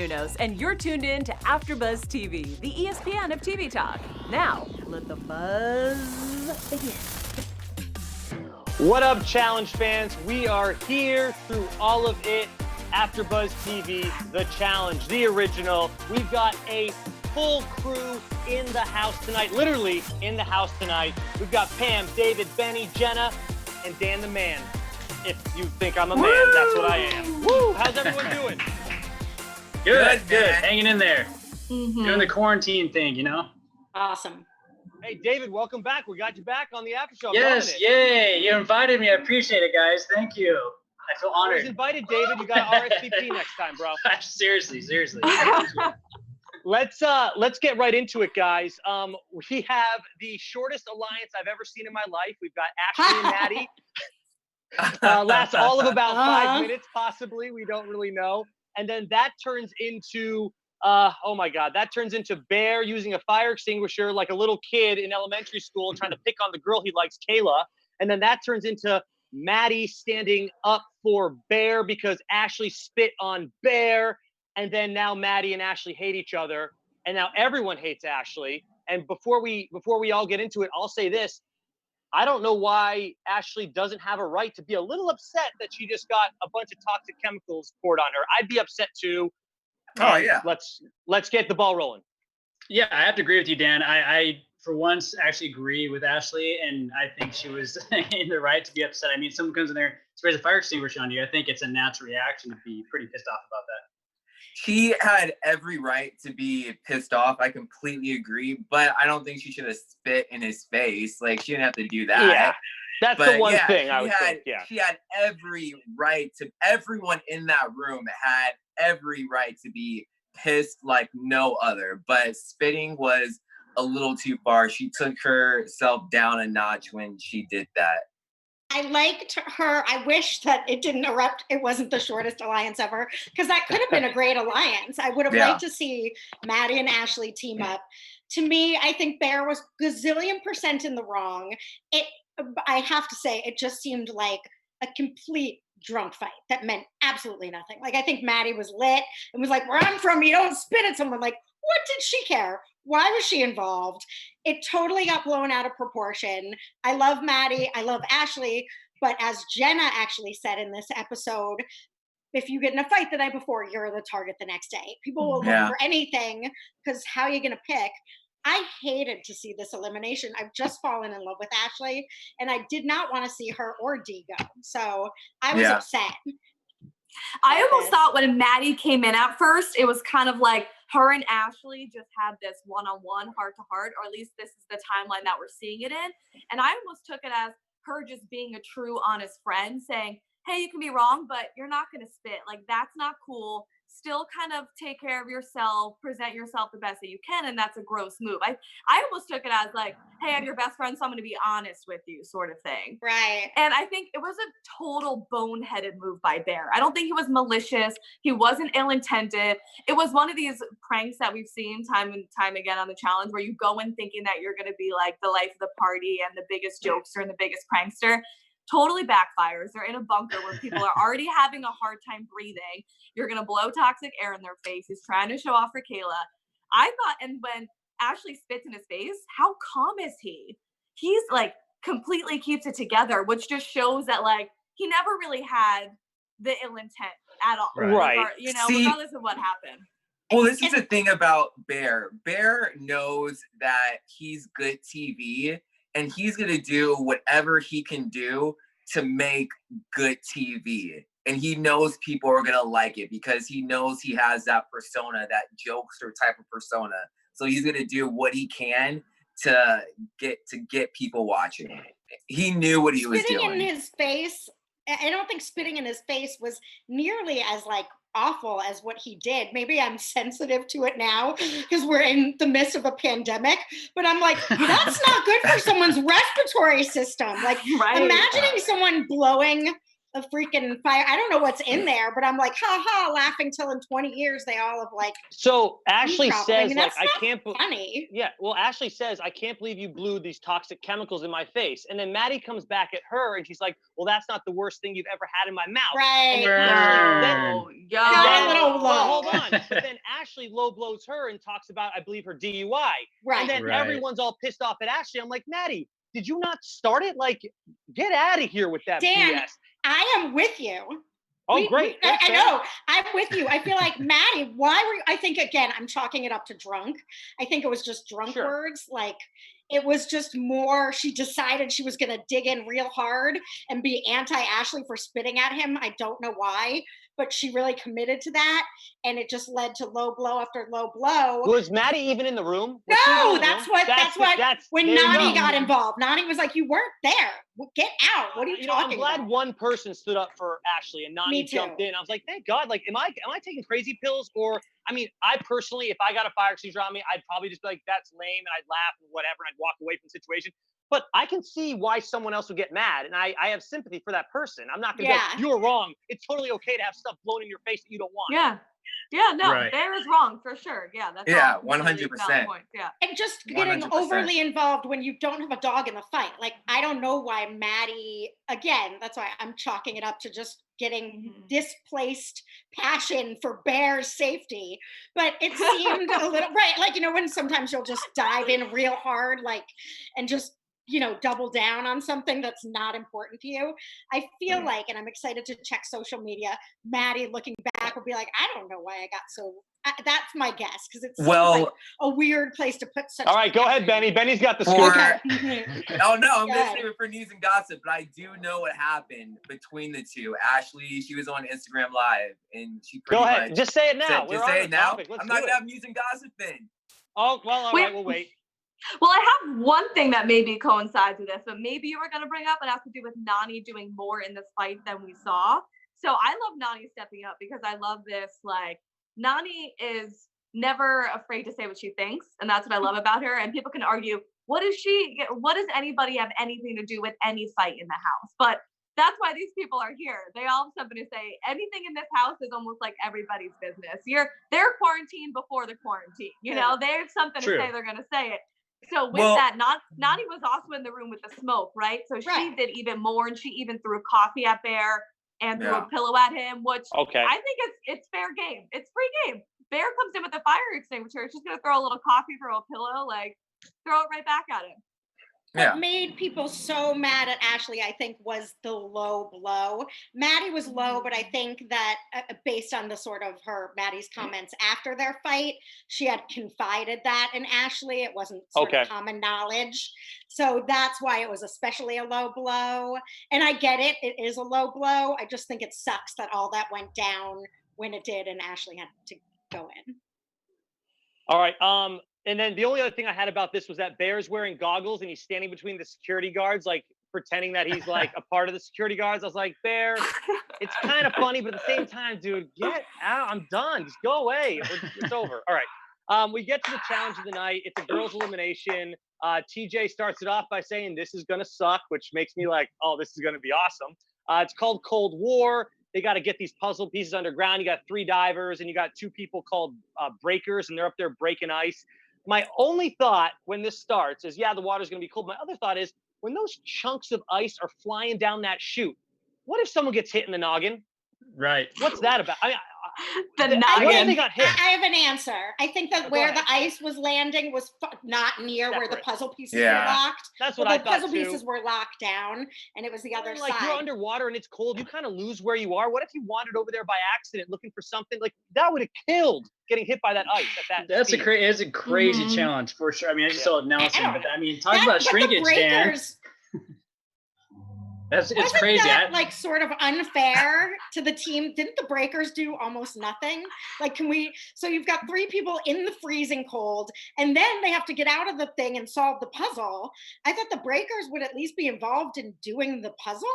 Menounos, and you're tuned in to AfterBuzz TV, the ESPN of TV talk. Now, let the buzz begin. What up, Challenge fans? We are here through all of it. AfterBuzz TV, the Challenge, the original. We've got a full crew in the house tonight, literally in the house tonight. We've got Pam, David, Benny, Jenna, and Dan the Man. If you think I'm a man, that's what I am. Woo! How's everyone doing? Good. Hanging in there. Doing the quarantine thing, you know? Awesome. Hey, David, welcome back. We got you back on the after show. Yes, yay. You invited me. I appreciate it, guys. Thank you. I feel I was honored. invited, David. You got RSVP next time, bro. seriously. Let's get right into it, guys. We have the shortest alliance I've ever seen in my life. We've got Ashley and Maddie. Lasts all of about 5 minutes, possibly. We don't really know. And then that turns into, that turns into Bear using a fire extinguisher like a little kid in elementary school trying to pick on the girl he likes, Kayla. And then that turns into Maddie standing up for Bear because Ashley spit on Bear. And then now Maddie and Ashley hate each other. And now everyone hates Ashley. And before we all get into it, I'll say this. I don't know why Ashley doesn't have a right to be a little upset that she just got a bunch of toxic chemicals poured on her. I'd be upset too. Oh yeah. Let's get the ball rolling. Yeah, I have to agree with you, Dan. I for once actually agree with Ashley, and I think she was in the right to be upset. I mean, someone comes in there, sprays a fire extinguisher on you. I think it's a natural reaction to be pretty pissed off about that. She had every right to be pissed off. I completely agree, but I don't think she should have spit in his face. Like, she didn't have to do that. Yeah, that's the one thing I would think. Yeah, she had every right to. Everyone in that room had every right to be pissed like no other. But spitting was a little too far. She took herself down a notch when she did that. I liked her. I wish that it didn't erupt. It wasn't the shortest alliance ever, because that could have been a great alliance. I would have liked to see Maddie and Ashley team up. To me, I think Bear was gazillion% in the wrong. I have to say, it just seemed like a complete drunk fight that meant absolutely nothing. Like, I think Maddie was lit and was like, "Where I'm from, you don't spit at someone." Like, what did she care? Why was she involved? It totally got blown out of proportion. I love Maddie. I love Ashley. But as Jenna actually said in this episode, if you get in a fight the night before, you're the target the next day. People will look for anything, because how are you going to pick? I hated to see this elimination. I've just fallen in love with Ashley, and I did not want to see her or Dee go. So I was upset. I almost thought when Maddie came in at first, it was kind of like her and Ashley just had this one-on-one, heart-to-heart, or at least this is the timeline that we're seeing it in. And I almost took it as her just being a true, honest friend saying, hey, you can be wrong, but you're not going to spit. Like, that's not cool. Still kind of take care of yourself, present yourself the best that you can, and that's a gross move. I almost took it as like, hey, I'm your best friend, so I'm going to be honest with you, sort of thing. Right. And I think it was a total boneheaded move by Bear. I don't think he was malicious. He wasn't ill-intended. It was one of these pranks that we've seen time and time again on the challenge where you go in thinking that you're going to be like the life of the party and the biggest jokester and the biggest prankster. Totally backfires. They're in a bunker where people are already having a hard time breathing. You're going to blow toxic air in their face. He's trying to show off for Kayla. I thought, and when Ashley spits in his face, how calm is he? He's like completely keeps it together, which just shows that like he never really had the ill intent at all. Right. Regardless of what happened. Well, this is the thing about Bear. Bear knows that he's good TV, and he's going to do whatever he can do to make good TV. And he knows people are going to like it because he knows he has that persona, that jokester type of persona. So he's going to do what he can to get people watching. He knew what he was doing. Spitting in his face, I don't think spitting in his face was nearly as like awful as what he did. Maybe I'm sensitive to it now because we're in the midst of a pandemic, but I'm like, that's not good for someone's respiratory system. Like imagining someone blowing a freaking fire. I don't know what's in there, but I'm like, ha ha, laughing till in 20 years they all have like. So Ashley says, like, I not can't. Funny. Yeah, well, Ashley says, I can't believe you blew these toxic chemicals in my face. And then Maddie comes back at her and she's like, well, that's not the worst thing you've ever had in my mouth. Right. And then Ashley, Yo. A little low. well, hold on. But then Ashley low blows her and talks about, I believe, her DUI. Right. And then everyone's all pissed off at Ashley. I'm like, Maddie, did you not start it? Like, get out of here with that Dan, BS. I am with you. Oh, great. I know. I'm with you. I feel like, Maddie, why were you? I think, again, I'm chalking it up to drunk. I think it was just drunk words. Like, it was just more, she decided she was going to dig in real hard and be anti-Ashley for spitting at him. I don't know why, but she really committed to that. And it just led to low blow after low blow. Was Maddie even in the room? No, that's what when Nani got involved. Nani was like, you weren't there. Get out. What are you talking about? I'm glad one person stood up for Ashley and Nani jumped in. I was like, thank God. Like, am I taking crazy pills? Or, I mean, I personally, if I got a fire extinguisher on me, I'd probably just be like, that's lame, and I'd laugh and whatever, and I'd walk away from the situation. But I can see why someone else would get mad, and I have sympathy for that person. I'm not going to be like, you're wrong. It's totally okay to have stuff blown in your face that you don't want. Yeah. Yeah, no, Bear is wrong for sure. Yeah, that's 100%. Yeah, and just getting 100%. Overly involved when you don't have a dog in the fight. Like, I don't know why Maddie. Again, that's why I'm chalking it up to just getting displaced passion for Bear's safety. But it seemed a little like, you know, when sometimes you'll just dive in real hard, like, and just, you know, double down on something that's not important to you. I feel like, and I'm excited to check social media, Maddie looking back will be like, I don't know why I got so, that's my guess, because it's like a weird place to put such. All right, go ahead, Benny. Benny's got the scoop. Oh, no, I'm going to save it for news and gossip, but I do know what happened between the two. Ashley, she was on Instagram Live, and she pretty Go ahead, just say it now. Just say it now? I'm not going to have news and gossip then. Oh, well, all right, we'll wait. Well, I have one thing that maybe coincides with this, but maybe you were going to bring up, and has to do with Nani doing more in this fight than we saw. So I love Nani stepping up because I love this. Like, Nani is never afraid to say what she thinks, and that's what I love about her. And people can argue, what does anybody have anything to do with any fight in the house? But that's why these people are here. They all have something to say. Anything in this house is almost like everybody's business. They're quarantined before the quarantine. You know, they have something to say. They're going to say it. So with that, Nani was also in the room with the smoke, right? So she did even more, and she even threw coffee at Bear and threw a pillow at him, which I think it's fair game. It's free game. Bear comes in with a fire extinguisher. She's going to throw a little coffee, throw a pillow, like throw it right back at him. What made people so mad at Ashley, I think, was the low blow. Maddie was low, but I think that based on the sort of Maddie's comments after their fight, she had confided that in Ashley. It wasn't sort of common knowledge. So that's why it was especially a low blow. And I get it. It is a low blow. I just think it sucks that all that went down when it did and Ashley had to go in. All right. And then the only other thing I had about this was that Bear's wearing goggles and he's standing between the security guards, like pretending that he's like a part of the security guards. I was like, Bear, it's kind of funny, but at the same time, dude, get out. I'm done. Just go away. It's over. All right. We get to the challenge of the night. It's a girls' elimination. TJ starts it off by saying, this is going to suck, which makes me like, oh, this is going to be awesome. It's called Cold War. They got to get these puzzle pieces underground. You got 3 divers and you got 2 people called breakers, and they're up there breaking ice. My only thought when this starts is, the water's going to be cold. My other thought is, when those chunks of ice are flying down that chute, what if someone gets hit in the noggin? Right. What's that about? I mean, the noggin. What if they got hit? I have an answer. I think that where the ice was landing was not near where the puzzle pieces were locked. That's what I thought, the puzzle pieces were locked down, and it was the other side. Like, you're underwater and it's cold. You kind of lose where you are. What if you wandered over there by accident looking for something? Like, that would have killed getting hit by that ice at that speed. It's a crazy challenge for sure. I mean, I just saw it announcing, but I mean, talk about shrinkage, Dan. It's crazy. That, like, sort of unfair to the team? Didn't the breakers do almost nothing? Like, so you've got 3 people in the freezing cold, and then they have to get out of the thing and solve the puzzle. I thought the breakers would at least be involved in doing the puzzle.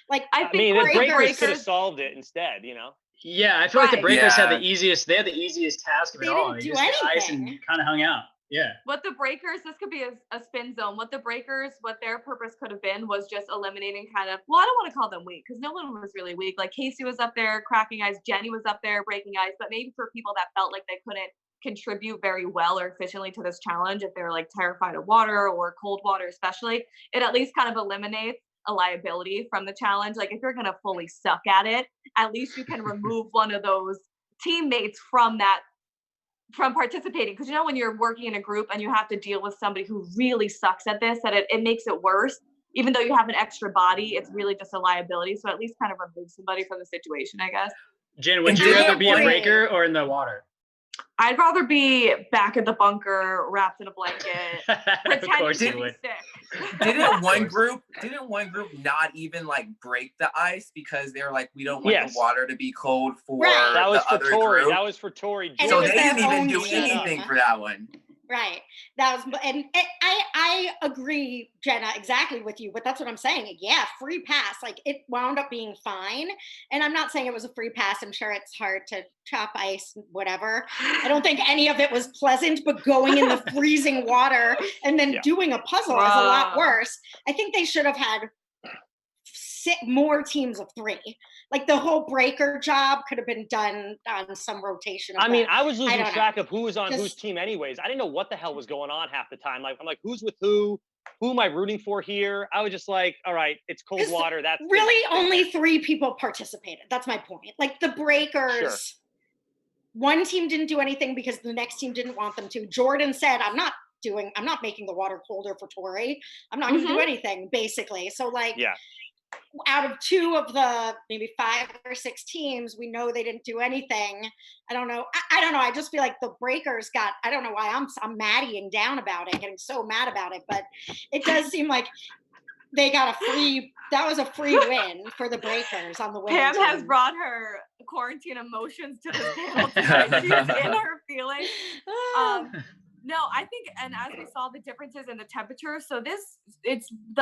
Like, I mean, the breakers could have solved it instead, you know? Yeah, I feel like the breakers had the easiest. They had the easiest task of it all. They didn't do anything. Ice and kind of hung out. Yeah. What the breakers, this could be a spin zone. What the breakers, what their purpose could have been was just eliminating kind of, well, I don't want to call them weak because no one was really weak. Like Casey was up there cracking ice, Jenny was up there breaking ice, but maybe for people that felt like they couldn't contribute very well or efficiently to this challenge, if they're like terrified of water or cold water especially, it at least kind of eliminates a liability from the challenge. Like if you're going to fully suck at it, at least you can remove one of those teammates from participating, because when you're working in a group and you have to deal with somebody who really sucks at this, that it makes it worse. Even though you have an extra body, it's really just a liability. So at least kind of remove somebody from the situation, I guess. Jen, would you rather be a breaker or in the water? I'd rather be back at the bunker, wrapped in a blanket, pretending to be sick. Didn't one group not even like break the ice because they were like, we don't want the water to be cold for that was the other Tori. group? That was for Tori. So they didn't even do anything for that one. Right. That was, and I agree, Jenna, exactly with you, but that's what I'm saying. Yeah, free pass. Like it wound up being fine. And I'm not saying it was a free pass. I'm sure it's hard to chop ice, whatever. I don't think any of it was pleasant, but going in the freezing water and then doing a puzzle is a lot worse. I think they should have had more teams of 3. Like the whole breaker job could have been done on some rotation. I mean, I was losing track of who was on whose team anyways. I didn't know what the hell was going on half the time. Like, I'm like, who's with who? Who am I rooting for here? I was just like, all right, it's cold water. That's really only 3 people participated. That's my point. Like the breakers, one team didn't do anything because the next team didn't want them to. Jordan said, I'm not making the water colder for Tori. I'm not going to do anything, basically. So like, out of 2 of the maybe 5 or 6 teams, we know they didn't do anything. I don't know. I don't know. I just feel like the breakers got, I don't know why I'm maddying down about it, getting so mad about it, but it does seem like they got that was a free win for the breakers on the women's Pam team. has brought her quarantine emotions to the panel tonight. She's in her feelings. No, I think, and as we saw the differences in the temperature, so the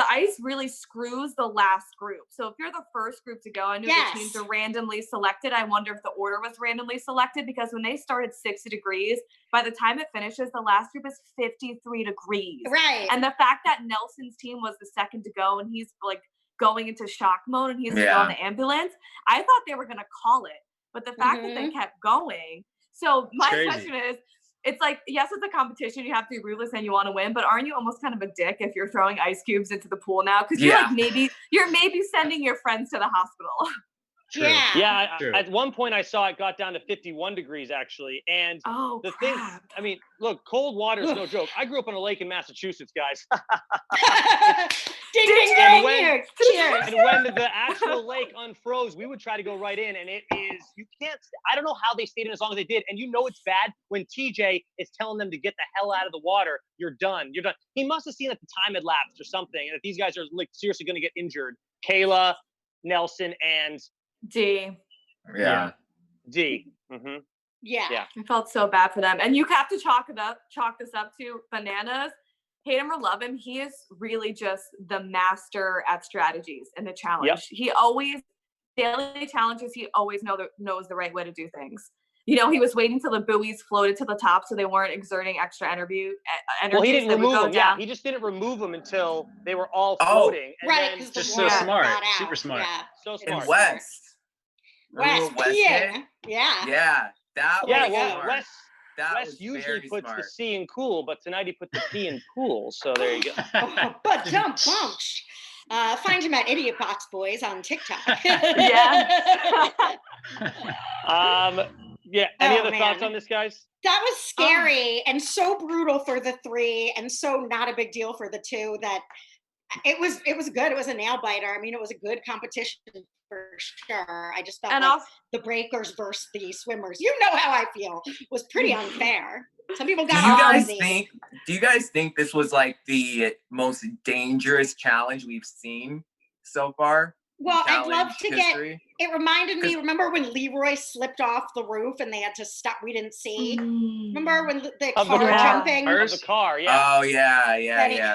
ice really screws the last group. So if you're the first group to go, I know the teams are randomly selected. I wonder if the order was randomly selected, because when they started 60 degrees, by the time it finishes, the last group is 53 degrees. Right. And the fact that Nelson's team was the second to go and he's like going into shock mode and he's still on the ambulance, I thought they were going to call it. But the fact that they kept going. So my question is, it's like, yes, it's a competition. You have to be ruthless and you want to win, but aren't you almost kind of a dick if you're throwing ice cubes into the pool now? Because you're maybe sending your friends to the hospital. True. Yeah. At one point I saw it got down to 51 degrees actually. And thing, I mean, look, cold water is no joke. I grew up on a lake in Massachusetts, guys. Ding, ding, ding. Cheers. And when the actual lake unfroze, we would try to go right in, and you can't, I don't know how they stayed in as long as they did. And it's bad when TJ is telling them to get the hell out of the water. You're done. You're done. He must have seen that the time had lapsed or something, and that these guys are like seriously going to get injured. Kayla, Nelson, and D. Yeah. D. Mm-hmm. Yeah. I felt so bad for them. And you have to chalk this up to Bananas. Hate him or love him, he is really just the master at strategies in the challenge. Yep. He always, daily challenges, he always knows the right way to do things. He was waiting till the buoys floated to the top so they weren't exerting extra energy. Well, he didn't remove them. Yeah, he just didn't remove them until they were all floating. And right. Then, just so smart. Super smart. Yeah. So smart. And West peeing. Yeah. That was smart. Wes usually puts the C in cool, but tonight he put the P in cool. So there you go. But jump bunch. Find him at Idiot Box Boys on TikTok. Any other thoughts on this, guys? That was scary and so brutal for the 3, and so not a big deal for the 2. That it was good. It was a nail biter. I mean, it was a good competition for sure. I just felt the breakers versus the swimmers, how I feel, was pretty unfair. Some people got do you guys think this was like the most dangerous challenge we've seen so far? Well, I'd love to it reminded me, remember when Leroy slipped off the roof and they had to stop? We didn't see. Remember when the car jumping? Of the car, Oh, yeah.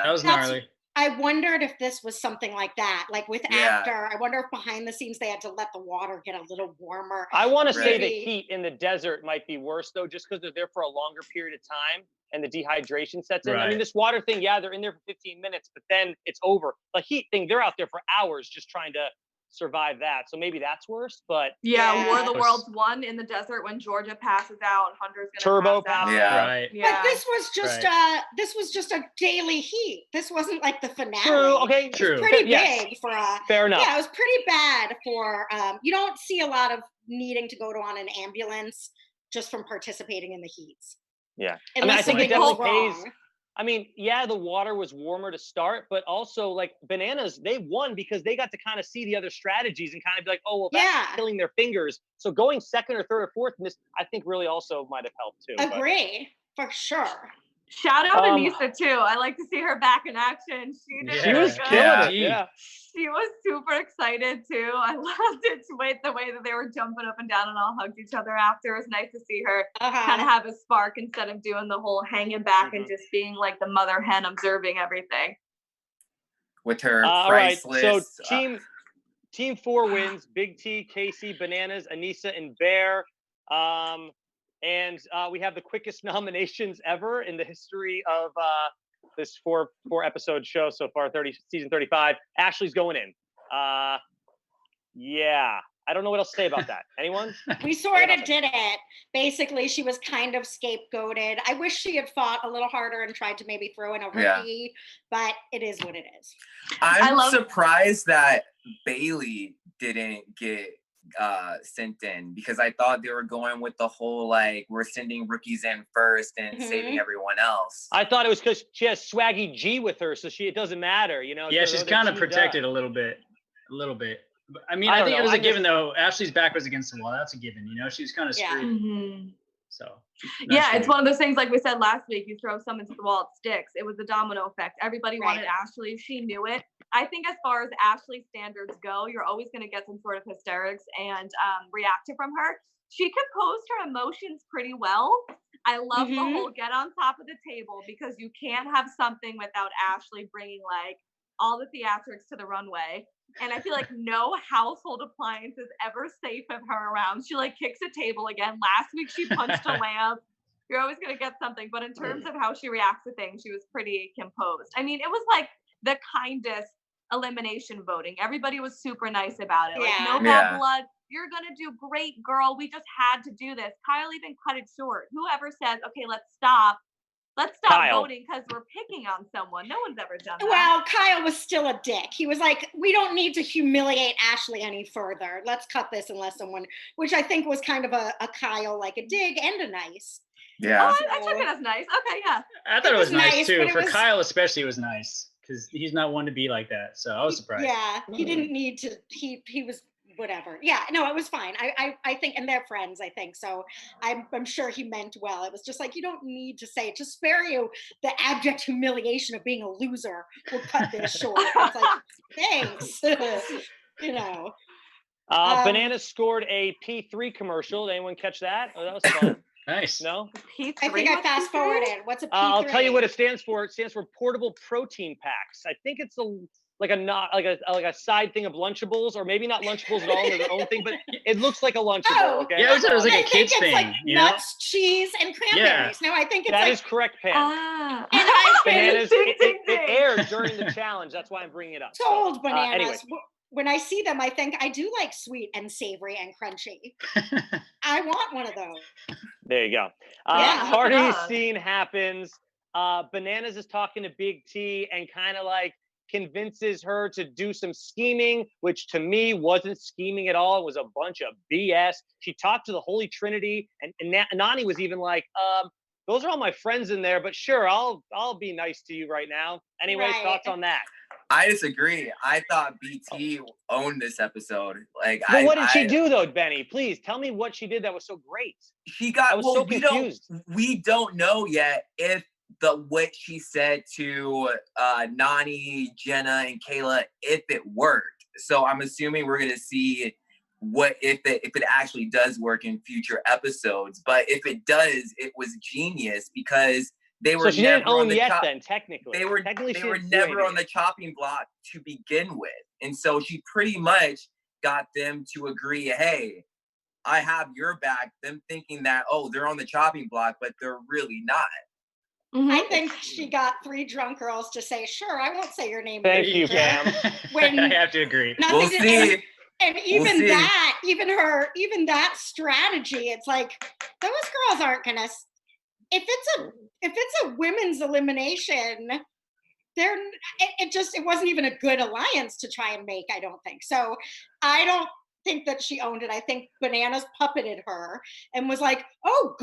That was gnarly. I wondered if this was something like that, like with After. I wonder if behind the scenes they had to let the water get a little warmer. I want to say the heat in the desert might be worse, though, just because they're there for a longer period of time. and the dehydration sets in. I Right. mean, this water thing, yeah, they're in there for 15 minutes, but then it's over. The heat thing, they're out there for hours just trying to survive that. So maybe that's worse, but Yeah, War of the Yeah. Worlds 1 in the desert when Georgia passes out and Hunter's gonna Turbo pass out. pass. Yeah. Right. Yeah. But this was just a daily heat. This wasn't like the finale. true. Okay. True. Pretty Yes. big for Fair enough. yeah, it was pretty bad for you don't see a lot of needing to go on an ambulance just from participating in the heats. Yeah. Unless I think it something goes definitely pays. wrong. I mean, yeah, the water was warmer to start, but also like Bananas, they won because they got to kind of see the other strategies and kind of be like, oh, well, that's Yeah. killing their fingers. So going second or third or fourth in this, I think really also might have helped too. but- Agree, for sure. Shout out Um, Anissa too. I like to see her back in action. She did She was good. killing Yeah. it. Yeah. She was super excited too. I loved it. The way that they were jumping up and down and all hugged each other after. It was nice to see her kind of have a spark instead of doing the whole hanging back and just being like the mother hen observing everything. With her All right. priceless. So team 4 wins. Big T, Casey, Bananas, Anissa, and Bear. And we have the quickest nominations ever in the history of this four episode show so far, season 35. Ashley's going in. Yeah. I don't know what else to say about that. Anyone? We sort of did it. Basically, she was kind of scapegoated. I wish she had fought a little harder and tried to maybe throw in a rookie, but it is what it is. I'm surprised that Bailey didn't get sent in because I thought they were going with the whole like we're sending rookies in first and saving everyone else. I thought it was because she has Swaggy G with her, so it doesn't matter, you know. Yeah, so she's they're kind of teamed protected up. a little bit. But, I mean, I I don't think it know. was I a given though. Ashley's back was against the wall. That's a given. You know, she was kind of Yeah. screwed. So Yeah, it's one of those things like we said last week. You throw someone to the wall, it sticks. It was a domino effect. Everybody wanted Ashley. She knew it. I think as far as Ashley standards go, you're always going to get some sort of hysterics and reaction from her. She composed her emotions pretty well. I love the whole get on top of the table because you can't have something without Ashley bringing like all the theatrics to the runway. And I feel like no household appliance is ever safe of her around. She like kicks a table again. Last week she punched a lamp. You're always going to get something. But in terms of how she reacts to things, she was pretty composed. I mean, it was like the kindest elimination voting. Everybody was super nice about it. Like, no bad blood. You're going to do great, girl. We just had to do this. Kyle even cut it short. Whoever says, okay, let's stop Kyle. voting because we're picking on someone. No one's ever done that. Well, Kyle was still a dick. He was like, we don't need to humiliate Ashley any further. Let's cut this unless someone, which I think was kind of a Kyle, like a dig and a nice. Yeah. Oh, I took it as nice. Okay, yeah. I thought it was nice too. but For it was- Kyle especially, it was nice because he's not one to be like that. So I was surprised. Yeah, he didn't need to. He was whatever. Yeah, no, it was fine. I think, and they're friends. I think so. I'm sure he meant well. It was just like you don't need to say it to spare you the abject humiliation of being a loser. We'll cut this short. It's like thanks. You know. Bananas scored a P3 commercial. Did anyone catch that? Oh, that was fun. Nice. No? P3, I think I fast forwarded. What's a P3? I'll tell you what it stands for. It stands for portable protein packs. I think it's like a side thing of Lunchables, or maybe not Lunchables at all, they're their own thing, but it looks like a Lunchable. Oh. Okay. Yeah, I always thought it was like I a think kid's it's thing. like You know? nuts, cheese, and cranberries. No, I think it's That like is correct, Pam. Ah. and I Bananas. Ding, ding, It ding. aired during the challenge. That's why I'm bringing it up. told So, bananas. anyway. When I see them, I think I do like sweet and savory and crunchy. I want one of those. There you go. Yeah. Party Yeah. scene happens. Bananas is talking to Big T and kind of like convinces her to do some scheming, which to me wasn't scheming at all. It was a bunch of BS. She talked to the Holy Trinity, and Nani was even like, those are all my friends in there, but sure, I'll be nice to you right now. Anyway, Right. thoughts on that? I disagree. I thought BT owned this episode. Like, Well, what did she do though, Benny? Please tell me what she did that was so great. She got. I was well, so we confused. don't know yet if what she said to Nani, Jenna, and Kayla, if it worked. So I'm assuming we're gonna see what if it actually does work in future episodes. But if it does, it was genius because they were So she never didn't own on the yet top. then, technically. They were Technically, she never didn't do on anything. the chopping block to begin with, and so she pretty much got them to agree. Hey, I have your back. Them thinking that they're on the chopping block, but they're really not. I think she got 3 drunk girls to say, "Sure, I won't say your name." Thank you, Pam. When I have to agree. We'll see. And even that, even that strategy, it's like those girls aren't gonna. If it's a women's elimination, it wasn't even a good alliance to try and make. I don't think so. I don't think that she owned it. I think Bananas puppeted her and was like, "Oh,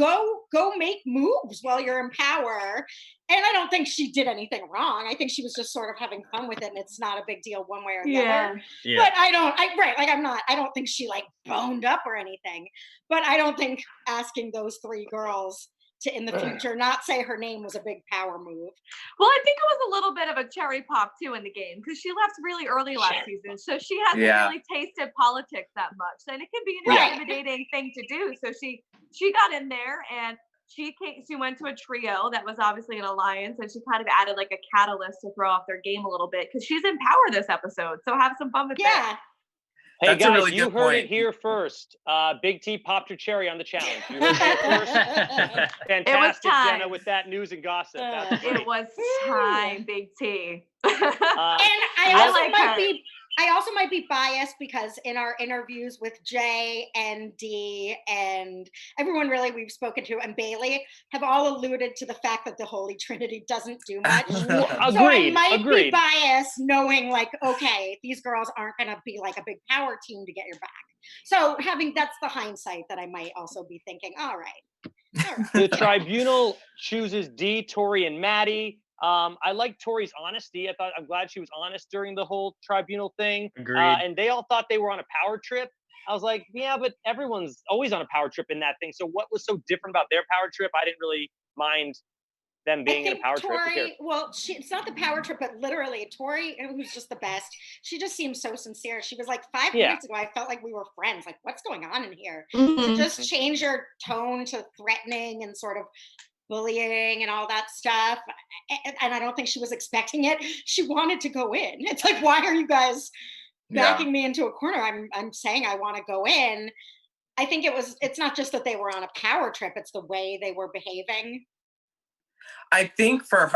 go make moves while you're in power." And I don't think she did anything wrong. I think she was just sort of having fun with it, and it's not a big deal one way or the other. Yeah. But I don't think she like boned up or anything. But I don't think asking those 3 girls to in the future not say her name was a big power move. Well, I think it was a little bit of a cherry pop too in the game because she left really early last season, so she hasn't really tasted politics that much, and it can be an intimidating thing to do. So she got in there and she went to a trio that was obviously an alliance, and she kind of added like a catalyst to throw off their game a little bit because she's in power this episode. So have some fun with that. Hey That's guys, really you good heard point. it here first. Big T popped your cherry on the challenge. You heard it here first. Fantastic, time. Jenna, with that news and gossip. That's It was time, Big T. And I also might be biased because in our interviews with Jay and Dee and everyone really we've spoken to and Bailey have all alluded to the fact that the Holy Trinity doesn't do much. So I might be biased knowing like, okay, these girls aren't going to be like a big power team to get your back. So that's the hindsight that I might also be thinking, all right. The tribunal chooses Dee, Tori, and Maddie. I like Tori's honesty. I'm glad she was honest during the whole tribunal thing. Agreed. And they all thought they were on a power trip. I was like, yeah, but everyone's always on a power trip in that thing. So what was so different about their power trip? I didn't really mind them being in a power trip. Well, it's not the power trip, but literally Tori, who's just the best. She just seems so sincere. She was like 5 minutes ago, I felt like we were friends. Like, what's going on in here? To just change your tone to threatening and sort of bullying and all that stuff, and I don't think she was expecting it. She wanted to go in. It's like, why are you guys backing me into a corner? I'm saying I want to go in. I think it's not just that they were on a power trip, it's the way they were behaving. I think for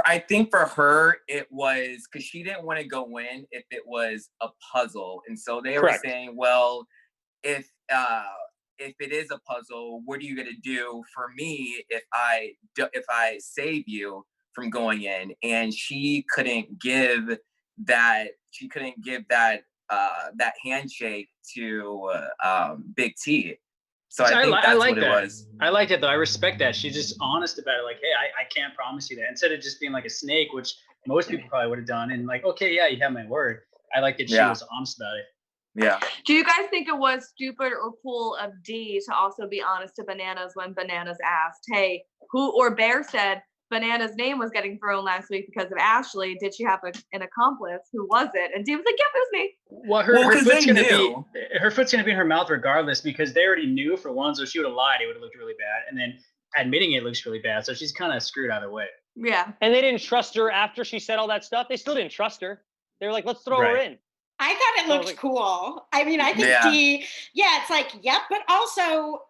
her it was because she didn't want to go in if it was a puzzle, and so they were saying, well, if it is a puzzle, what are you going to do for me if I save you from going in? And she couldn't give that handshake to Big T. So I think that's what it was. I liked it though. I respect that. She's just honest about it. Like, hey, I can't promise you that. Instead of just being like a snake, which most people probably would have done, and like, okay, yeah, you have my word. I like that she was honest about it. Yeah. Do you guys think it was stupid or cool of Dee to also be honest to Bananas when Bananas asked, hey, Bear said Bananas' name was getting thrown last week because of Ashley. Did she have an accomplice? Who was it? And Dee was like, yep, it was me. Well, her foot's gonna be in her mouth regardless because they already knew for one, so if she would have lied, it would have looked really bad. And then admitting it looks really bad. So she's kind of screwed either way. Yeah. And they didn't trust her after she said all that stuff. They still didn't trust her. They were like, let's throw her in. I thought it looked cool. I mean, I think Dee, it's like, yep, but also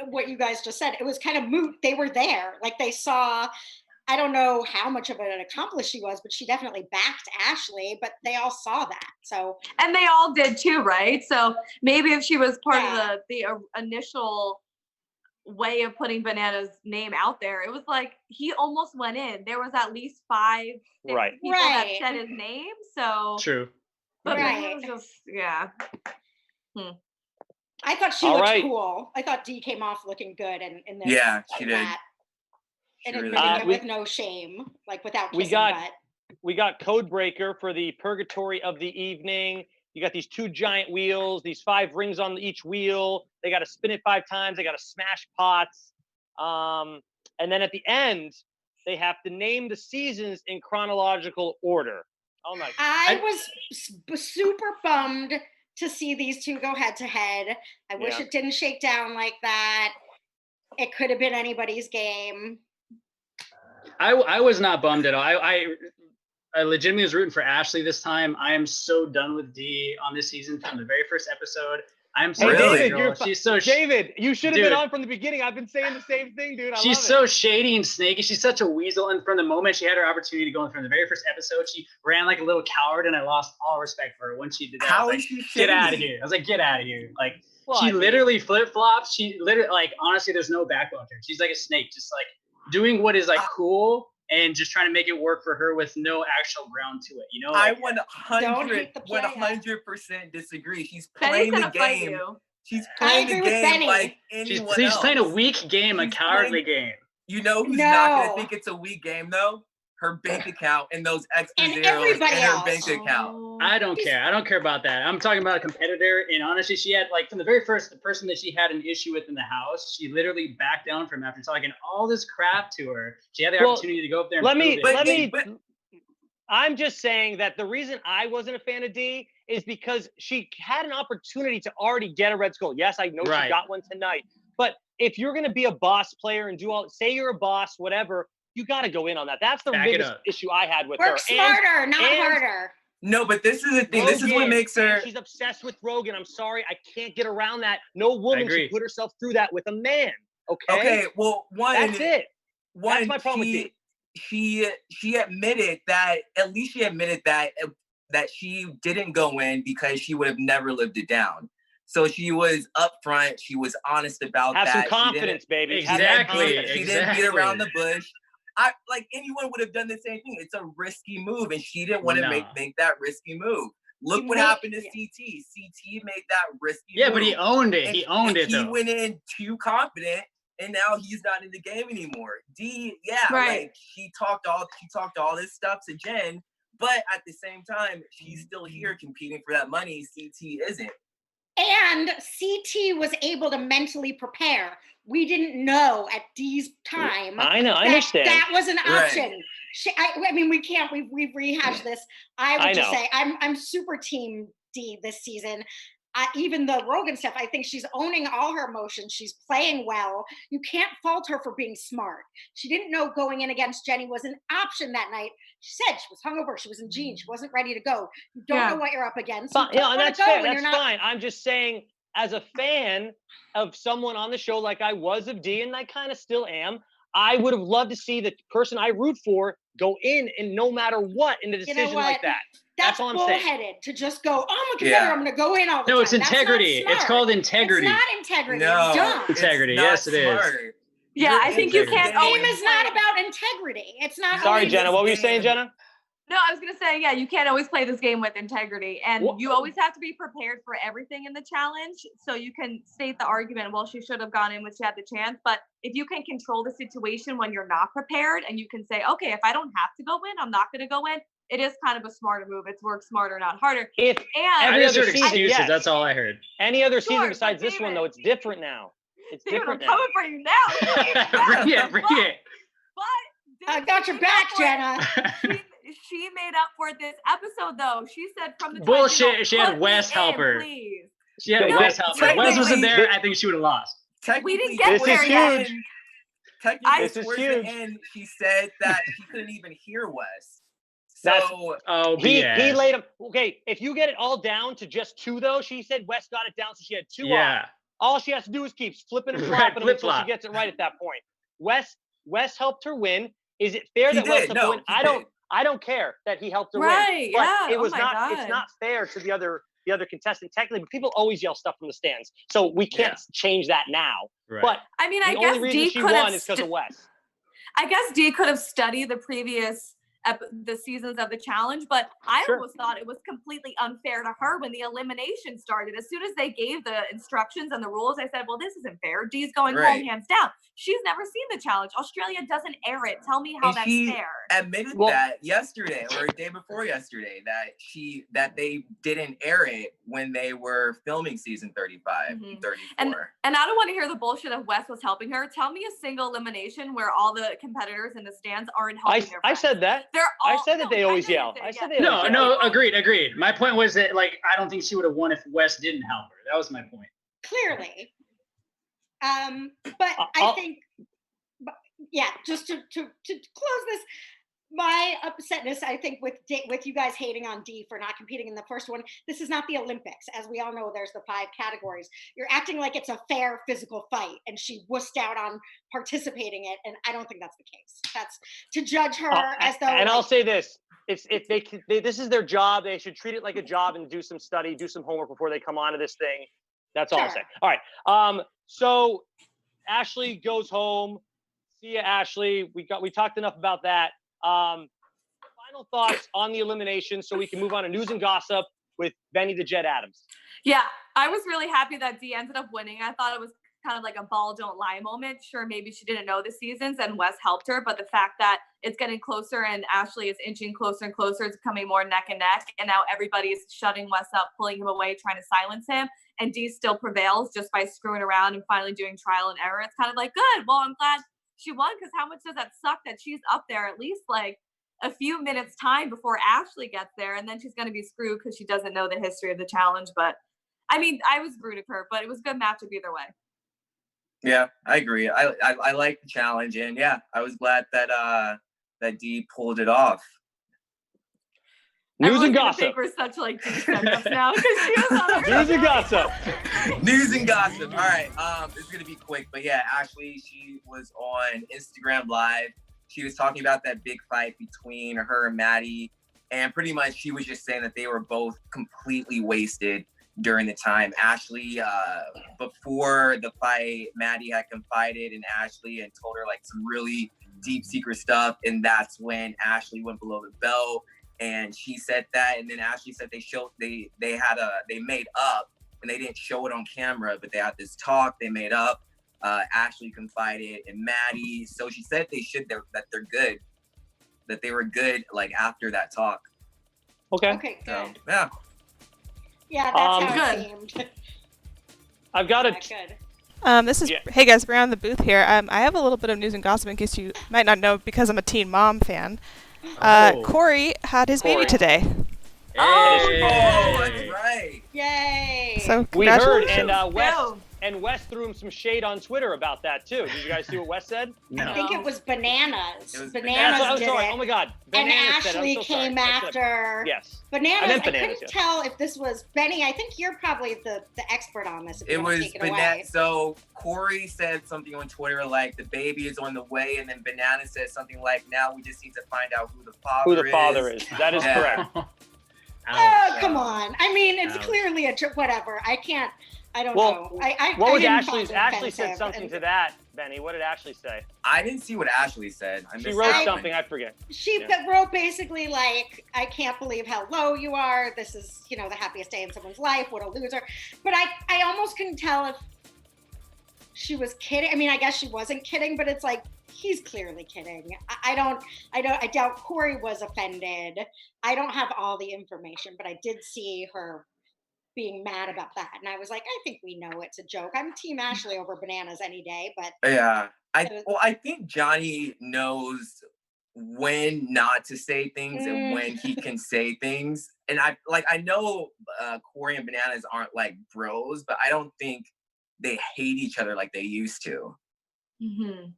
what you guys just said, it was kind of moot. They were there. Like they saw, I don't know how much of an accomplice she was, but she definitely backed Ashley, but they all saw that. So, and they all did too, right? So maybe if she was part of the initial way of putting Bananas' name out there, it was like he almost went in. There was at least 5 people that said his name. So true. But it was just, I thought she looked cool. I thought Dee came off looking good, and she did. And admitting it with no shame, like without kissing butt. We got Codebreaker for the purgatory of the evening. You got these 2 giant wheels, these 5 rings on each wheel. They got to spin it 5 times. They got to smash pots. And then at the end, they have to name the seasons in chronological order. Oh my! I was super bummed to see these 2 go head to head. I wish it didn't shake down like that. It could have been anybody's game. I was not bummed at all. I legitimately was rooting for Ashley this time. I am so done with Dee on this season from the very first episode. I'm Hey, sorry, David, girl. you're She's so David, you should have been Dude. on from the beginning. I've been saying the same thing, dude. I She's love so it. shady and snaky. She's such a weasel. And from the moment she had her opportunity to go in from the very first episode, she ran like a little coward, and I lost all respect for her when she did that. How I was is like, she get out of shady? here. I was like, get out of here. Like, Well, she I mean- literally flip flops. She literally, like, honestly, there's no backbone to her. She's like a snake, just like doing what is like cool and just trying to make it work for her with no actual ground to it. You know, I like, 100% disagree. She's Benny's playing the gonna fight game. you. She's I playing the agree with game Benny. like she's anyone else. playing a weak game, a She's cowardly playing- game. You know who's not No. gonna think it's a weak game though? Her bank account and those extra And zeros everybody in her else. bank account. Oh. I don't care. I don't care about that. I'm talking about a competitor, and honestly, she had like from the very first, the person that she had an issue with in the house, she literally backed down from after talking all this crap to her. She had the Well, opportunity to go up there and let me prove it. I'm just saying that the reason I wasn't a fan of D is because she had an opportunity to already get a red skull. Yes, I know she Right. got one tonight, but if you're going to be a boss player and do all, say you're a boss, whatever, you got to go in on that. That's the Back it biggest up. issue I had with her. Work smarter, not and- harder. No, but this is the thing. This is what Rogan, makes her. and she's obsessed with Rogan. I'm sorry, I can't get around that. No woman agree. should put herself through that with a man. Okay, Okay, well, that's it. One, That's my problem with D. she admitted that at least she admitted that she didn't go in because she would have never lived it down. So she was upfront. She was honest about Have that. some She didn't- confidence, baby. Have Exactly. that confidence. She didn't beat around Exactly. the bush. I like anyone would have done the same thing. It's a risky move, and she didn't want to No. make that risky move. Look She what made- happened to yeah. CT. CT made that risky Yeah, move. but he owned it. And- He owned and it He though. went in too confident, and now he's not in the game anymore. D, yeah, Right. like she talked all this stuff to Jen, but at the same time, she's still here competing for that money. CT isn't. And CT was able to mentally prepare. We didn't know at D's time. I know. I that understand. That was an Right. option. I mean, we can't. We've rehashed this. I would I just know. say I'm super team D this season. Even the Rogan stuff, I think she's owning all her emotions. She's playing well. You can't fault her for being smart. She didn't know going in against Jenny was an option that night. She said she was hungover. She was in jeans. She wasn't ready to go. You don't Yeah. know what you're up against. Fine, You yeah, don't and wanna that's go fair. when That's you're not. fine. I'm just saying, as a fan of someone on the show, like I was of D, and I kind of still am, I would have loved to see the person I root for go in, and no matter what, in a decision like what? that. That's all I'm saying. bullheaded to just go, oh, I'm a competitor, Yeah. I'm going to go in all the No, time. it's That's not integrity. It's smart. called integrity. It's not integrity. No, It's dumb. it's Integrity, not yes, it is. smart. Yeah, You're I think in you the can't game. Game is not about integrity. It's not. Sorry, only- Jenna. What were you saying, game. Jenna? No, I was gonna say, yeah, you can't always play this game with integrity, and What- you always have to be prepared for everything in the challenge. So you can state the argument, well, she should have gone in when she had the chance. But if you can control the situation when you're not prepared, and you can say, okay, if I don't have to go in, I'm not gonna go in. It is kind of a smarter move. It's work smarter, not harder. If And I Every just other heard season, excuses. yes. That's all I heard. any other Sure, season but besides this one, though, David- it's different now. It's David, I'm different now. coming for you now. Bring it, bring it. But I got your back, Jenna. She made up for it this episode, though. She said from the Bullshit, tribunal, she had "Put Wes me help in, her." please." She had No, Wes help her. Wes wasn't technically- there. I think she would have lost. Technically, We didn't get there towards the yet. end- Technically, This is towards huge. the end, she said that she couldn't even hear Wes. That's- So Oh, He BS. laid him. Okay, if you get it all down to just two, though, she said Wes got it down, so she had two off. Yeah. All she has to do is keep flipping and Right, flopping them until she flip-flop. gets it right at that point. Wes helped her win. Is it fair He that Wes did, helped her no, win? he I don't care that he helped her win. Right, But yeah. it Oh was my not. It's God. not fair to the other contestant technically. But people always yell stuff from the stands, so we can't Yeah. change that now. Right. I mean, The I only guess reason D she could won have. is because of Wes. I guess D could have studied the previous the seasons of the challenge, but I Sure. almost thought it was completely unfair to her when the elimination started. As soon as they gave the instructions and the rules, I said, well, this isn't fair. D's going home Right. hands down. She's never seen the challenge. Australia doesn't air it. Tell me how And that's she fair. admitted Well- that yesterday or the day before yesterday that they didn't air it when they were filming season 35, Mhm. 34. And I don't want to hear the bullshit of Wes was helping her. Tell me a single elimination where all the competitors in the stands aren't helping their I friends. said that. They're all, I said that they no, always know you yell. did, I yeah. said they always No, yell. no, agreed. My point was that, like, I don't think she would have won if Wes didn't help her. That was my point. Clearly. But I I'll- think, yeah, just to close this, my upsetness, I think, with you guys hating on Dee for not competing in the first one, this is not the Olympics. As we all know, there's the 5 categories. You're acting like it's a fair physical fight, and she wussed out on participating in it, and I don't think that's the case. That's to judge her as though. And I'll say this: this is their job. They should treat it like a job and do some study, do some homework before they come onto this thing. That's all I'm saying. All right. So Ashley goes home. See ya, Ashley. We talked enough about that. Final thoughts on the elimination so we can move on to news and gossip with Benny the Jet Adams. Yeah, I was really happy that Dee ended up winning. I thought it was kind of like a ball don't lie moment. Sure, maybe she didn't know the seasons and Wes helped her, but the fact that it's getting closer and Ashley is inching closer and closer, it's becoming more neck and neck, and now everybody's shutting Wes up, pulling him away, trying to silence him, and Dee still prevails just by screwing around and finally doing trial and error. It's kind of like, good, well, I'm glad she won, because how much does that suck that she's up there at least like a few minutes time before Ashley gets there, and then she's going to be screwed because she doesn't know the history of the challenge. But I mean, I was rooting for her, but it was a good matchup either way. Yeah, I agree. I like the challenge, and yeah, I was glad that that Dee pulled it off. News and gossip. Think we're such like Dee stand-ups now because she was on her News and gossip. News and gossip. All right, it's gonna be quick, but yeah, Ashley, she was on Instagram Live. She was talking about that big fight between her and Maddie, and pretty much she was just saying that they were both completely wasted during the time. Ashley, before the fight, Maddie had confided in Ashley and told her like some really deep secret stuff, and that's when Ashley went below the belt, and she said that, and then Ashley said they made up, and they didn't show it on camera, but they had this talk they made up. Ashley confided in Maddie, so she said that they're good, that they were good like after that talk. Okay, good. So, yeah. Yeah, that's how it seemed. I've got This is Hey guys, we're on the booth here. I have a little bit of news and gossip in case you might not know because I'm a Teen Mom fan. Corey had his baby today. Hey. Oh, that's right. Yay! So we heard, congratulations. and Wes threw him some shade on Twitter about that too. Did you guys see what Wes said? No. I think it was Bananas. It was Bananas I'm did sorry. it. Oh my God. And Bananas Ashley came after. Yes. Bananas. I couldn't yes. tell if this was Benny. I think you're probably the expert on this. It was Bananas. So Corey said something on Twitter like the baby is on the way, and then Bananas said something like, now we just need to find out who the father is. That is correct. Oh, come on. I mean, it's clearly a whatever. I don't know. What was Ashley's? Ashley said something to that, Benny. What did Ashley say? I didn't see what Ashley said. She wrote something. I forget. She wrote basically like, I can't believe how low you are. This is, the happiest day in someone's life. What a loser. But I almost couldn't tell if she was kidding. I mean, I guess she wasn't kidding, but it's like, he's clearly kidding. I doubt Corey was offended. I don't have all the information, but I did see her being mad about that. And I was like, I think we know it's a joke. I'm Team Ashley over Bananas any day, but yeah. I think Johnny knows when not to say things and when he can say things. And I know Corey and Bananas aren't like bros, but I don't think they hate each other like they used to. Mm-hmm.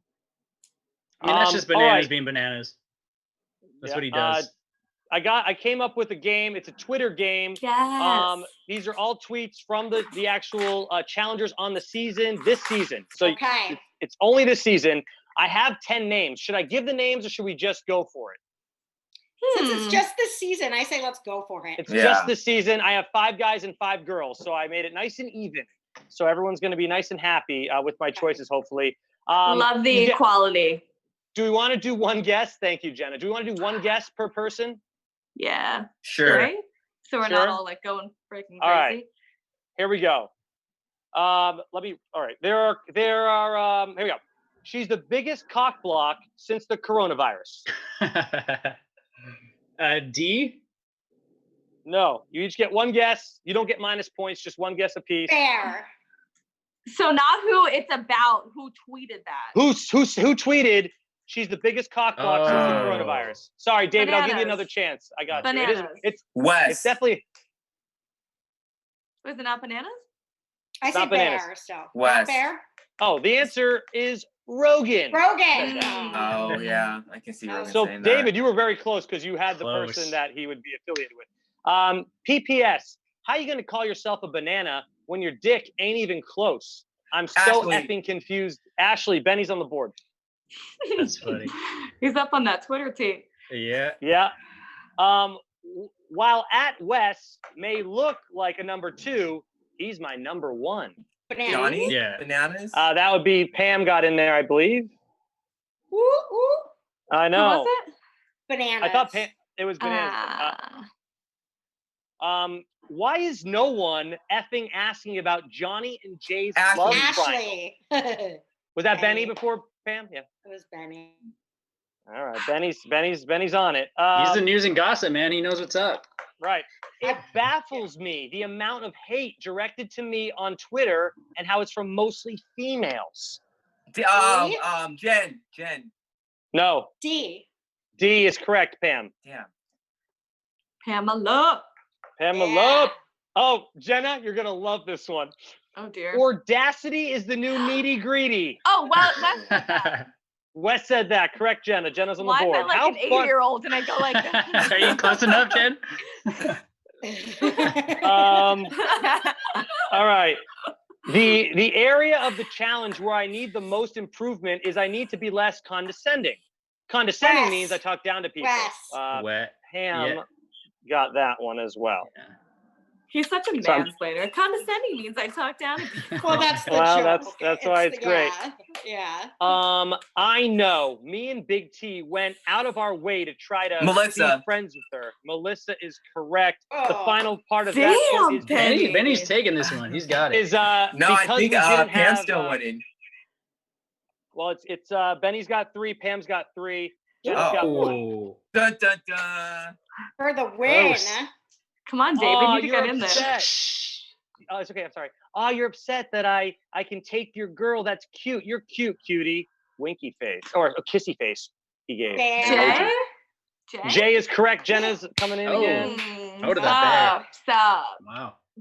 I mean, that's just Bananas being Bananas. That's what he does. I came up with a game. It's a Twitter game. Yes. These are all tweets from the actual challengers on the season, this season. So it's only this season. I have 10 names. Should I give the names or should we just go for it? Since it's just this season, I say let's go for it. It's just this season. I have 5 guys and 5 girls. So I made it nice and even. So everyone's going to be nice and happy with my choices, hopefully. Love the equality. Do we want to do one guess? Thank you, Jenna. Do we want to do one guess per person? Yeah. Sure. Right? So we're not all like going freaking crazy. All right. Here we go. All right. There are, here we go. She's the biggest cock block since the coronavirus. D? No, you each get one guess. You don't get minus points, just one guess apiece. Fair. So not who it's about, who tweeted that. Who tweeted she's the biggest cock block since the coronavirus? Sorry, David, I'll give you another chance. I got you. It's Wes. It's definitely. Was it not Bananas? I say Bananas. Bear, so. Wes. Not Bear? Oh, the answer is Rogan. Rogan. Oh yeah, I can see Rogan So saying David, that. you were very close because you had the person that he would be affiliated with. PPS, how you gonna call yourself a banana when your dick ain't even close? I'm so Ashley. effing confused. Ashley, Benny's on the board. That's funny. He's up on that Twitter team. Yeah. Yeah. While at West may look like a number 2, he's my number 1. Bananas. Johnny? Yeah. Bananas? That would be Pam got in there, I believe. Ooh, ooh. I Who know. was it? Bananas. I thought it was bananas. Why is no one effing asking about Johnny and Jay's love triangle? Ashley. Was that Benny Benny. before Pam? Yeah. It was Benny. All right, Benny's on it. He's the news and gossip, man. He knows what's up. Right. It baffles me the amount of hate directed to me on Twitter and how it's from mostly females. Jen. No. D. D is correct, Pam. Damn. Pamela. Pamela. Yeah. Oh, Jenna, you're gonna love this one. Oh dear. Audacity is the new needy greedy. Oh well, Wes said that. Correct, Jenna. Jenna's on the why am board. I like an 80-year-old and I go like that? Are you close enough, Jen? All right. The area of the challenge where I need the most improvement is I need to be less condescending. Condescending Wes. means I talk down to people. Wes. Wet. Pam Yeah. got that one as well. Yeah. He's such a So I'm- mansplainer. Condescending means I talk down to people. Well, that's the Well, joke. that's why it's great. Yeah. I know. Me and Big T went out of our way to try to Melissa. be friends with her. Melissa is correct. The Oh. final part of Damn, that quote is Benny. Benny's taking this one. He's got it. is No, I because think we didn't Pam's have, still winning. Well, it's Benny's got 3, Pam's got 3, Jenna's got 1. Oh. Dun dun dun. For the win. Close. Come on, David. Oh, you need to you're get in there. upset. Oh, it's okay. I'm sorry. Oh, you're upset that I can take your girl. That's cute. You're cute, cutie. Winky face or a kissy face. He gave. Fair. Jay? Jay is correct. Jenna's coming in Oh. again. Out of that Stop.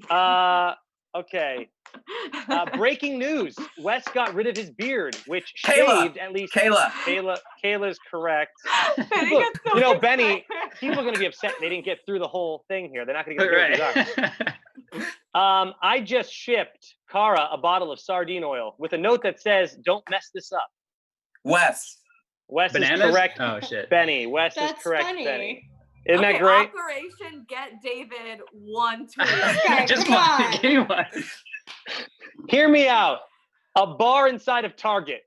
Wow. Okay. Breaking news. Wes got rid of his beard, which Kayla. shaved at least. Kayla. Kayla's correct. Benny Look, gets so you know, excited. Benny, people are going to be upset they didn't get through the whole thing here. They're not going to get through it. Right. I just shipped Cara a bottle of sardine oil with a note that says, "Don't mess this up." Wes. Wes Bananas? is correct. Oh shit. Benny. Wes is That's correct. funny. Benny. Isn't Okay, that great? Operation Get David 1 tweet. Okay, Just come one. on. Give me one. Hear me out. A bar inside of Target.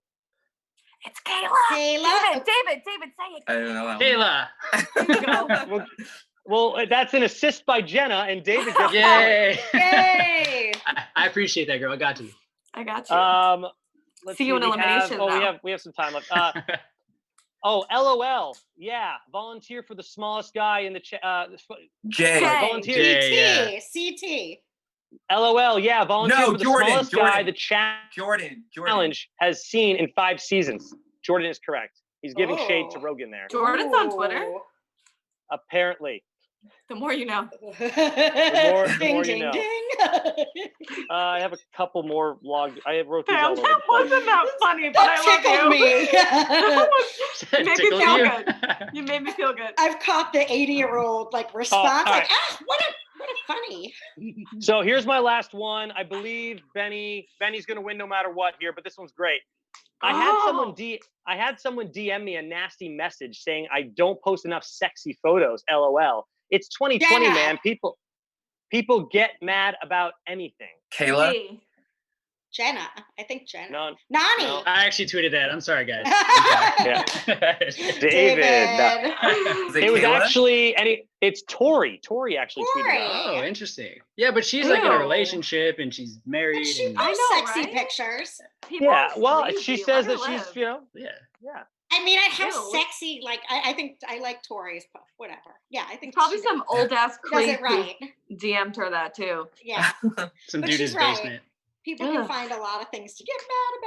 It's Kayla. Kayla. David, say it. I don't know that one. Kayla. Go. Well, that's an assist by Jenna, and David gets Yay. Yay. I appreciate that, girl. I got you. I got you. Let's See you in we have- elimination, though. we have some time left. LOL. Yeah, volunteer for the smallest guy in the Jay. Jay. volunteer. Jay. CT. LOL. Yeah, volunteer No, for the Jordan, smallest Jordan. guy the Jordan. challenge has seen in 5 seasons. Jordan is correct. He's giving shade to Oh. Rogan there. Jordan's on Twitter. Ooh. Apparently. The more you know. more ding, you ding, know. ding. I have a couple more logged. I wrote these all Pam, over that the place. wasn't that funny, but That I love tickled you. me. You made me Tickled feel you? good. You made me feel good. I've caught the 80-year-old like response. all Like, right. what a funny. So here's my last one. I believe Benny's going to win no matter what here, but this one's great. I had someone DM me a nasty message saying I don't post enough sexy photos. LOL. It's 2020, Jenna. man. People get mad about anything. Kayla. Hey. Jenna. I think Jenna. None. Nani. No. I actually tweeted that. I'm sorry, guys. Yeah. David. Is it It was Kayla? actually it's Tori. Tori actually tweeted Tori. it. Oh, interesting. Yeah, but she's like in a Ew. relationship and she's married. But she And, I posts know, sexy right? pictures. People Yeah, are well, crazy. she Let says her that she's, live. yeah. I mean, how Ew. sexy, like, I think I like Tori's post, whatever. Yeah, I think Probably she some old ass does creep it right. DM'd her that too. Yeah, some But dude in she's his right. basement. people can Ugh. find a lot of things to get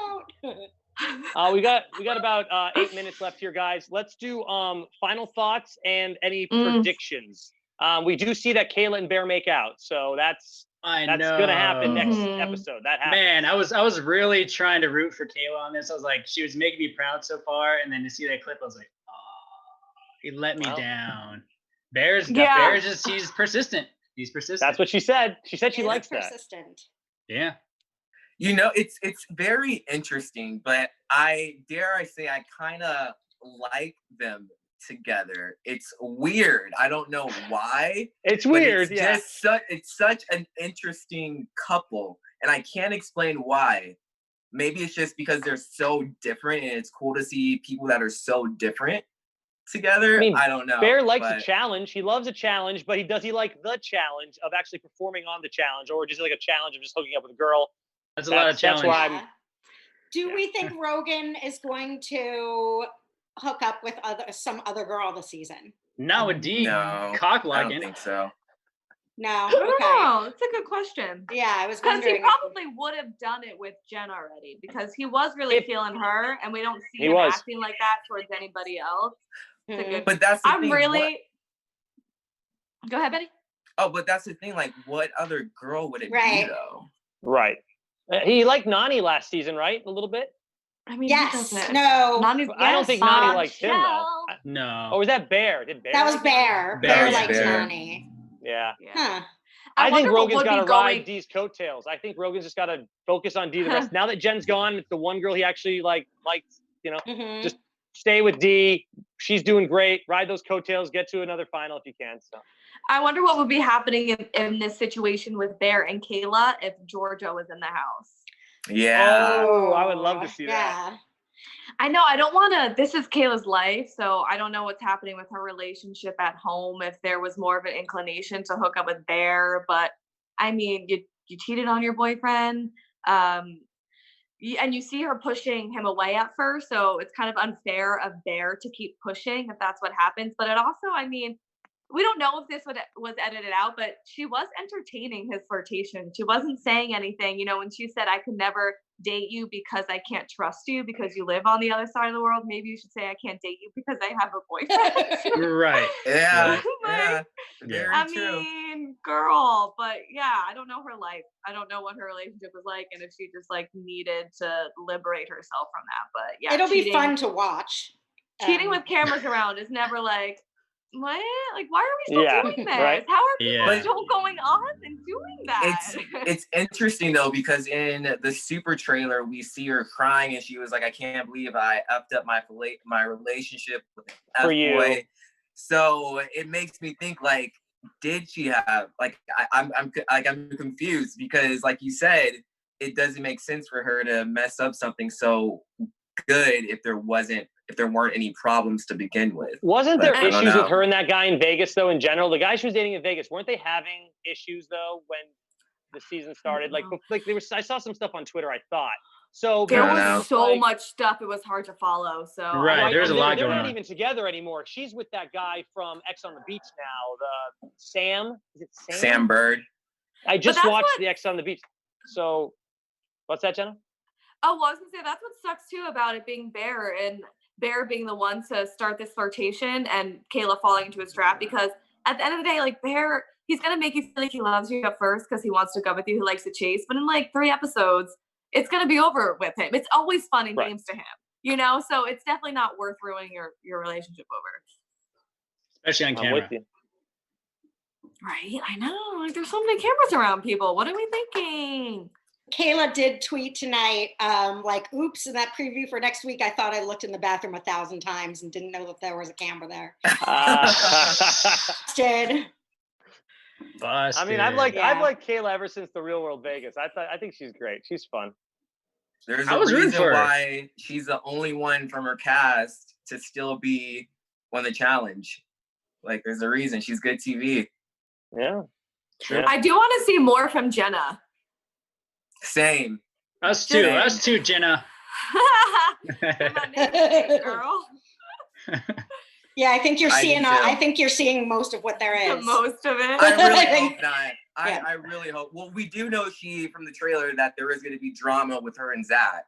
mad about. We got about 8 minutes left here, guys. Let's do final thoughts and any predictions. We do see that Kayla and Bear make out, so that's That's gonna happen next Mhm. episode. That happens. Man, I was really trying to root for Kayla on this. I was like, she was making me proud so far, and then to see that clip, I was like, oh, he let me down. Bear's just he's persistent. He's persistent. That's what she said. She said she likes that. Persistent. Yeah. You know, it's very interesting, but I say I kind of like them together. It's weird. I don't know why. It's weird. It's just it's such an interesting couple, and I can't explain why. Maybe it's just because they're so different, and it's cool to see people that are so different together. I don't know. Bear likes a challenge. He loves a challenge, but does he like the challenge of actually performing on the challenge, or just like a challenge of just hooking up with a girl? That's a lot of challenge. That's why Do we think Rogan is going to hook up with some other girl this season? No, indeed. No, cock I blocking. don't think so. No. I don't know. It's a good question. Yeah, I was Because wondering. he probably would have done it with Jenna already, because he was really feeling her, and we don't see him acting like that towards anybody else. It's a good. But that's the thing. Go ahead, Betty. Oh, but that's the thing. Like, what other girl would it be though? Right. He liked Nani last season, right? A little bit. I mean, yes. No. I don't think Nani liked him though. No. Or was that Bear? Did Bear? That was Bear. Bear liked Nani. Yeah. Huh. I think Rogan's got to ride Dee's coattails. I think Rogan's just got to focus on Dee the rest. Now that Jen's gone, it's the one girl he actually likes. You know, just stay with Dee. She's doing great. Ride those coattails. Get to another final if you can. So. I wonder what would be happening in this situation with Bear and Kayla if Georgia was in the house. Yeah. Oh, I would love to see that. I know. I don't want to. This is Kayla's life, so I don't know what's happening with her relationship at home. If there was more of an inclination to hook up with Bear, but I mean, you cheated on your boyfriend, and you see her pushing him away at first, so it's kind of unfair of Bear to keep pushing if that's what happens. But it also, I mean, we don't know if this was edited out, but she was entertaining his flirtation. She wasn't saying anything. You know, when she said, I could never date you because I can't trust you because you live on the other side of the world. Maybe you should say, I can't date you because I have a boyfriend. Right. Yeah. I mean, girl, but yeah, I don't know her life. I don't know what her relationship was like and if she just like needed to liberate herself from that. But yeah, it'll be fun to watch. Cheating with cameras around is never like, what? Like, why are we still doing this? Right? How are people still going on and doing that? It's interesting though, because in the super trailer we see her crying and she was like, I can't believe I effed up my relationship with For you. F-boy. So it makes me think, like, did she have, like, I'm confused because, like you said, it doesn't make sense for her to mess up something so good if there weren't any problems to begin with. Wasn't there issues with her and that guy in Vegas though? In general, the guy she was dating in Vegas, weren't they having issues though when the season started? Like there was, I saw some stuff on Twitter. I thought so. There was so much stuff; it was hard to follow. So there's a lot going on. They're not even together anymore. She's with that guy from X on the Beach now. The Sam, is it Sam? Sam Bird. I just watched the X on the Beach. So, what's that, Jenna? Oh, well, I was gonna say that's what sucks too about it being Bear and Bear being the one to start this flirtation and Kayla falling into his trap, because at the end of the day, like Bear, he's gonna make you feel like he loves you at first because he wants to go with you, he likes to chase, but in like 3 episodes, it's gonna be over with him. It's always fun and games to him, you know? So it's definitely not worth ruining your relationship over. Especially on camera. Right, I know. Like there's so many cameras around people. What are we thinking? Kayla did tweet tonight, like, oops, in that preview for next week, I thought I looked in the bathroom 1,000 times and didn't know that there was a camera there. Busted. I mean, I've liked Kayla ever since The Real World Vegas. I think she's great. She's fun. There's a reason why she's the only one from her cast to still be on the challenge. Like, there's a reason. She's good TV. Yeah. True. I do want to see more from Jenna. Same. Us too, Jenna. Girl. Yeah, I think you're seeing. I think you're seeing most of what there is. Most of it. I really hope not. I really hope. Well, we do know from the trailer that there is going to be drama with her and Zach.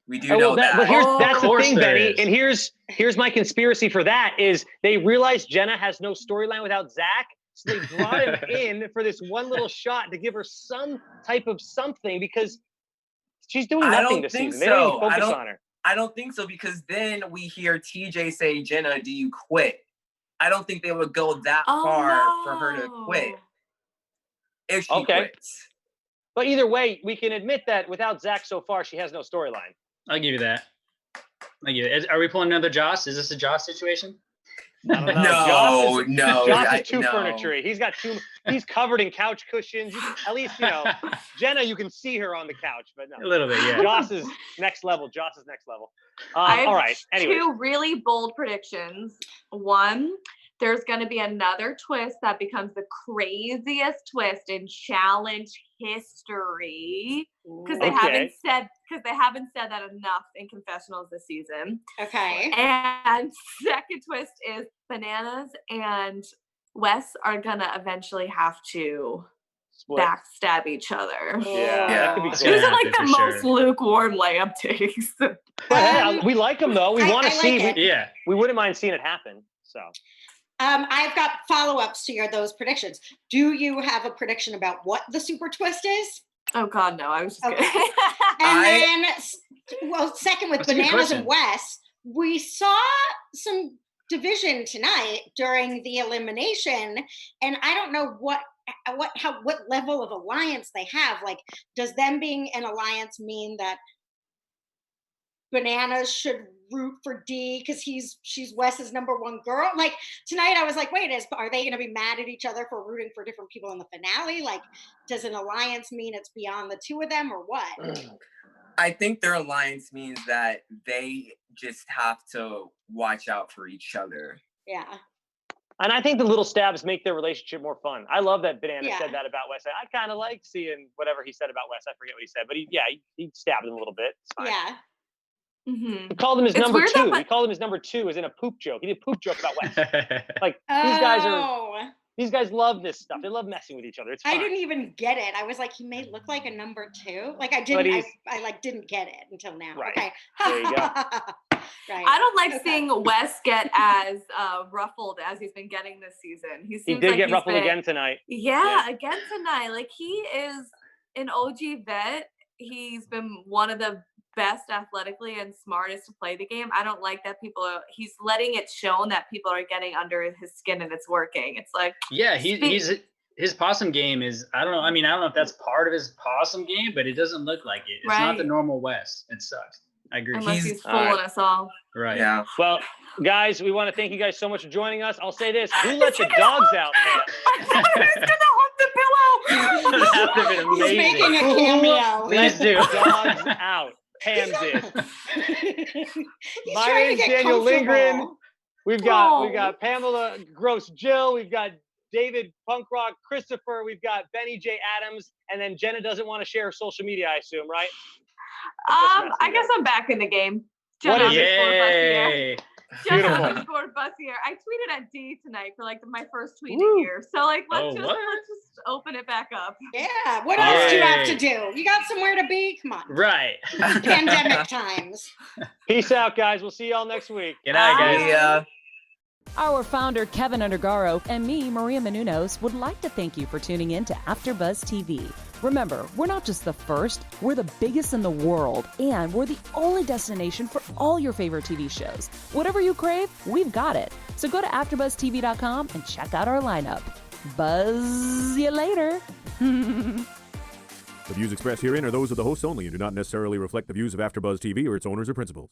We do know that. But that's the thing, Benny. And here's my conspiracy for that is they realize Jenna has no storyline without Zach. So they brought him in for this one little shot to give her some type of something because she's doing nothing this season. They don't even focus on her. I don't think so because then we hear TJ say, Jenna, do you quit? I don't think they would go that far for her to quit. If she quits. But either way, we can admit that without Zach so far, she has no storyline. I'll give you that. Are we pulling another Joss? Is this a Joss situation? I don't know. No. Joss is too furniture-y. He's covered in couch cushions. At least, Jenna, you can see her on the couch, but no. A little bit, yeah. Joss is next level. I have all right. Anyways. 2 really bold predictions. One, there's going to be another twist that becomes the craziest twist in challenge history because they haven't said that enough in confessionals this season. Okay. And second twist is Bananas and Wes are gonna eventually have to backstab each other. Yeah. That could be These are like the most lukewarm layup takes. We like them though. We want to see. We wouldn't mind seeing it happen. So. I've got follow-ups to those predictions. Do you have a prediction about what the super twist is? Oh God, no! I was just kidding. And then, second with Bananas and Wes, we saw some division tonight during the elimination, and I don't know what level of alliance they have. Like, does them being an alliance mean that Bananas should root for D because she's Wes's number 1 girl? Like tonight, I was like, wait, are they going to be mad at each other for rooting for different people in the finale? Like, does an alliance mean it's beyond the 2 of them or what? I think their alliance means that they just have to watch out for each other. Yeah. And I think the little stabs make their relationship more fun. I love that Banana said that about Wes. I kind of like seeing whatever he said about Wes. I forget what he said, but he stabbed him a little bit. It's fine. Yeah. Mm-hmm. He called him his number 2. He called him his number 2 as in a poop joke. He did a poop joke about Wes. Like these guys love this stuff. They love messing with each other. It's fine. I didn't even get it. I was like, he may look like a number 2. Like I didn't. I didn't get it until now. Right. Okay. There you go. Right. I don't like seeing Wes get as ruffled as he's been getting this season. He did get ruffled again tonight. Yeah, again tonight. Like he is an OG vet. He's been one of the best athletically and smartest to play the game. I don't like that he's letting it shown that people are getting under his skin and it's working. It's like his possum game is, I don't know. I mean, I don't know if that's part of his possum game, but it doesn't look like it. It's not the normal Wes. It sucks. I agree. Unless he's fooling us all. Right. Yeah. Well, guys, we want to thank you guys so much for joining us. I'll say this: who let the dogs out? I thought he was gonna hump the pillow. That would have been amazing. He's making a cameo. Please do. Dogs out. Pam did. My name's Daniel Lindgren. We've got Pamela Gross Jill. We've got David Punk Rock Christopher. We've got Benny J Adams, and then Jenna doesn't want to share her social media, I assume, right? I guess I'm back in the game. Jenna Yay! Jenna underscore Bussiere. I tweeted at D tonight for like my first tweet a year. So like let's just open it back up. Yeah. What else do you have to do? You got somewhere to be? Come on. Right. Pandemic times. Peace out, guys. We'll see y'all next week. Good night, guys. Yeah. Our founder, Keven Undergaro, and me, Maria Menounos, would like to thank you for tuning in to AfterBuzz TV. Remember, we're not just the first, we're the biggest in the world, and we're the only destination for all your favorite TV shows. Whatever you crave, we've got it. So go to AfterBuzzTV.com and check out our lineup. Buzz you later. The views expressed herein are those of the hosts only and do not necessarily reflect the views of AfterBuzz TV or its owners or principals.